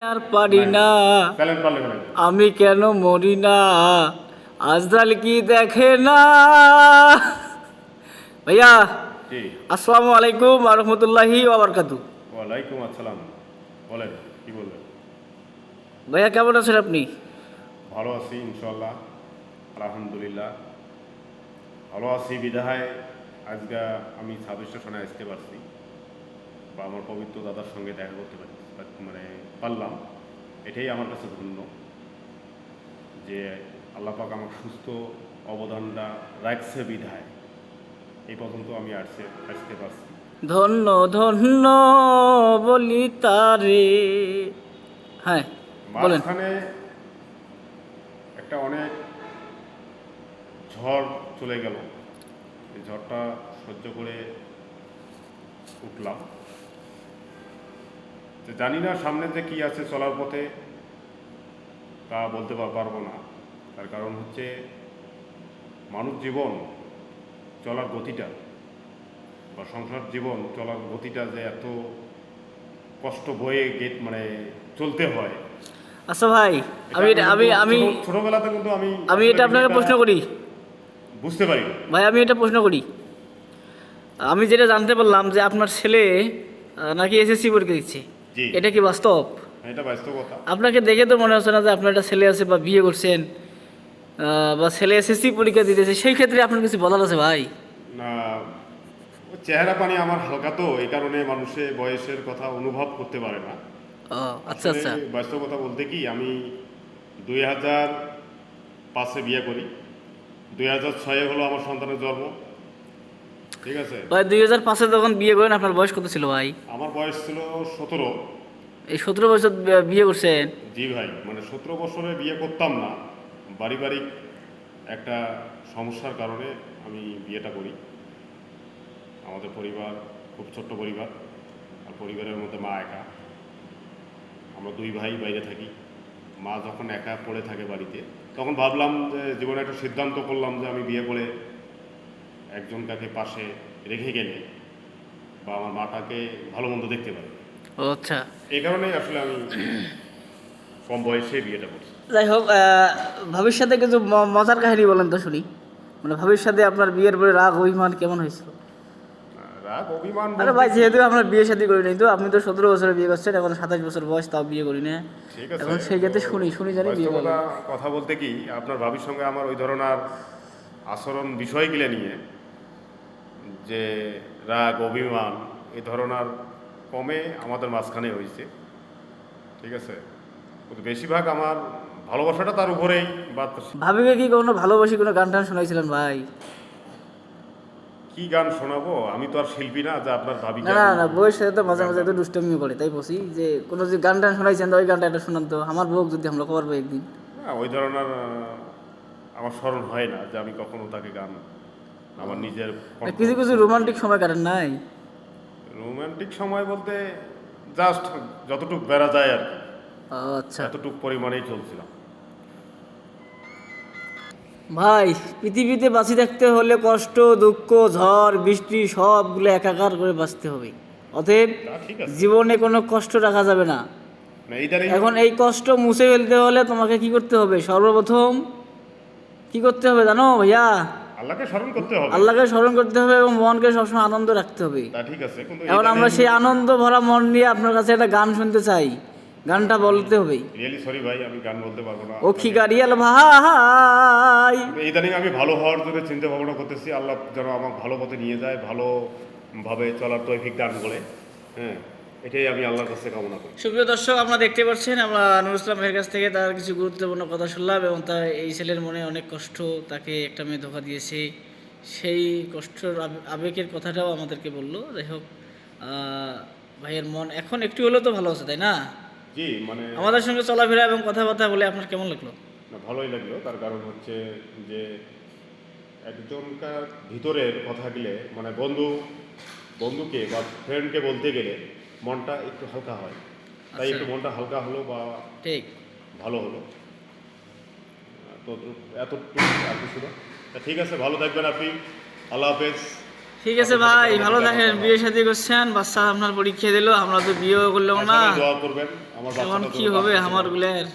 আর পারি না, আমি কেন মরি না, আজরাল কি দেখে না। ভাইয়া জি। আসসালামু আলাইকুম ওয়া রাহমাতুল্লাহি ওয়া বারাকাতুহু। ওয়ালাইকুম আসসালাম। বলেন, কি বলবেন? ভাইয়া কেমন আছেন আপনি? ভালো আছি ইনশাল্লাহ, আলহামদুলিল্লাহ। ভালো আছি বিধায় আজকে আমি সাব স্টেশনে আসতে পারছি বা আমার পবিত্র দাদার সঙ্গে দেখা করতে পারলাম। এটাই আমার কাছে ধন্য যে আল্লাহ পাক আমার সুস্থ অবদানটা রাখছে বিধায় এই পর্যন্ত আমি আসতে পারছি। ধন্য ধন্য বলি তারে। হ্যাঁ বলেন। মাঝখানে একটা অনেক ঝড় চলে গেল, এই ঝড়টা সহ্য করে উঠলাম। তো জানি না সামনে যে কি আছে চলার পথে, তা বলতে পারবো না। তার কারণ হচ্ছে মানব জীবন চলার গতিটা বা সংসার জীবন চলার গতিটা যে এত কষ্ট বয়ে চলতে হয়। আচ্ছা ভাই, আমি এটা আমি আমি ছোটবেলাতে কিন্তু আমি আমি আসলে এটা আপনাকে বিষয়টা প্রশ্ন করি। বুঝতে পারি। ভাই আমি এটা প্রশ্ন করি, আমি যেটা জানতে পারলাম যে আপনার ছেলে নাকি এসএসসি পরীক্ষা দিচ্ছে, জি, এটা কি বাস্তব? এটা বাস্তবতা। আপনাকে দেখে তো মনে হচ্ছে না যে আপনার একটা ছেলে আছে বা বিয়ে করছেন, বা ছেলে এসএসসি পরীক্ষা দিতেছে, সেই ক্ষেত্রে আপনার কিছু বলার আছে ভাই? না, ওই চেহারা পানি আমার হালকা, তো এই কারণে মানুষে বয়সের কথা অনুভব করতে পারে না। ও আচ্ছা আসলে আচ্ছা। বাস্তবতা বলতে কি, আমি 2005-এ বিয়ে করি, 2006-এ হলো আমার সন্তানের জন্ম। ঠিক আছে। ভাই 2005-এ যখন বিয়ে করেন আপনার বয়স কত ছিল ভাই? আমার বয়স ছিল 17। এই 17 বছর বিয়ে করছেন? জি ভাই, 17 বছরে বিয়ে করতাম না, পারিবারিক একটা সমস্যার কারণে আমি বিয়েটা করি। আমাদের পরিবার খুব ছোট্ট পরিবার, আর পরিবারের মধ্যে মা একা। আমরা দুই ভাই বাইরে থাকি। মা যখন একা পড়ে থাকে বাড়িতে, তখন ভাবলাম যে জীবনে একটা সিদ্ধান্ত করলাম যে আমি বিয়ে করে একজন কাকে পাশে রেখে গেলে বা আমার মাটাকে ভালো মন্দ দেখতে পারি। ও আচ্ছা। এই কারণেই আসলে আমি কম বয়সে বিয়েটা করছি। যাই হোক, ভবিষ্যতে কিছু মজার কাহিনী বলেন তো শুনি। মানে ভবিষ্যতে আপনার বিয়ের পরে রাগ অভিমান কেমন হয়েছিল? রাগ অভিমান আরে বলতে ভাই কি, যেহেতু আপনার বিয়ে শাদী করি নাই, তো আপনি তো 17 বছরে বিয়ে করছেন, এখন 27 বছর বয়স, তাও বিয়ে করি না। ঠিক আছে, এখন সেই তো ক্ষেত্রে শুনি শুনি জানি বিয়ে বাস্তবতা বলেন। কথা বলতে কি, আপনার ভাবির সঙ্গে আমার ওই ধরনের আচরণ বিষয়গুলো নিয়ে যে রাগ অভিমান এই ধরনের কমে আমাদের মাঝখানে হয়েছে। ঠিক আছে, কিন্তু বেশিরভাগ আমার ভালোবাসাটা তার উপরেই বা ভাবিকে কি কোনো ভালোবাসি কোনো গান টান শোনাইছিলেন ভাই? কি গান শোনাবো, আমি তো আর শিল্পী না যে আপনার ভাবিকে না না আমি না, বউয়ের সাথে তো মাঝে গান মাঝে গাবো। একটু দুষ্টমিও করে, তাই বলছি যে কোনো যে গান টান শোনাইছেন তো ওই গানটা একটা শোনান তো, আমার বউ যদি আমরা করবো একদিন। না, ওই ধরনের আমার স্মরণ হয় না যে আমি কখনো তাকে গান আমার নিজের না, কণ্ঠ কিছু কিছু রোমান্টিক সময় কাটেন নাই? রোমান্টিক সময় বলতে জাস্ট যতটুক বেড়া যায় আর কি, ও আচ্ছা। এতটুক পরিমাণেই চলছিলাম। ভাই পৃথিবীতে বাঁচি থাকতে হলে কষ্ট দুঃখ ঝড় বৃষ্টি সবগুলো একাকার করে বাঁচতে হবে, অতএব তা ঠিক আছে। জীবনে কোনো কষ্ট রাখা যাবে না। না, ইদানিং এখন এই কষ্ট মুছে ফেলতে হলে তোমাকে কি করতে হবে? সর্বপ্রথম কি করতে হবে জানো ভাইয়া? আল্লাহকে স্মরণ করতে হবে। আল্লাহকে স্মরণ করতে হবে এবং মনকে সবসময় আনন্দ রাখতে হবে। তা ঠিক আছে, কিন্তু এখন আমরা ইদানিং সেই আনন্দ ভরা মন নিয়ে আপনার কাছে একটা গান শুনতে চাই, গানটা বলতে হবে। রিয়েলি সরি ভাই, আমি গান বলতে পারবো না ও আপনাকে। খিগারিয়াল ভাই। কিন্তু ইদানিং আমি ভালো হওয়ার জন্য চিন্তা ভাবনা করতেছি, আল্লাহ যেন আমাকে ভালো পথে নিয়ে যায়, ভালোভাবে চলার তৌফিক দান করে। হ্যাঁ, এটাই আমি আল্লাহর কাছে কামনা করি। সুপ্রিয় দর্শক, আপনারা দেখতে পাচ্ছেন আমরা নুরুল ইসলাম ভাইয়ের কাছ থেকে তার কিছু গুরুত্বপূর্ণ কথা শুনলাম, এবং তার এই ছেলের মনে অনেক কষ্ট, তাকে একটা মেয়ে ধোঁকা দিয়েছে, সেই কষ্টের আবেগের কথাটাও আমাদেরকে বললো। যাই হোক, ভাইয়ের মন এখন একটু হলেও তো ভালো আছে, তাই না? জি, আমাদের সঙ্গে চলাফেরা এবং কথাবার্তা বলে আপনার কেমন লাগলো? না, ভালোই লাগলো। তার কারণ হচ্ছে যে একজনকার ভিতরের কথা গেলে বন্ধুকে বা ফ্রেন্ডকে বলতে গেলে মনটা একটু হালকা হয়, তাই আচ্ছা, একটু মনটা হালকা হলো বা ঠিক। ভালো হলো। তো এতটুকু আর কিছু না। তা ঠিক আছে, ভালো থাকবেন আপনি। আল্লাহ হাফেজ। ঠিক আছে ভাই, ভালো থাকেন। বিয়ে শাদী করছেন, বাচ্চা আপনার পরীক্ষা দিল, আমরা তো বিয়েও করলাম না, সবাই দোয়া করবেন আমার এখন বাচ্চাটা কি যেন হবে ভালো আমার থাকে। গুলের।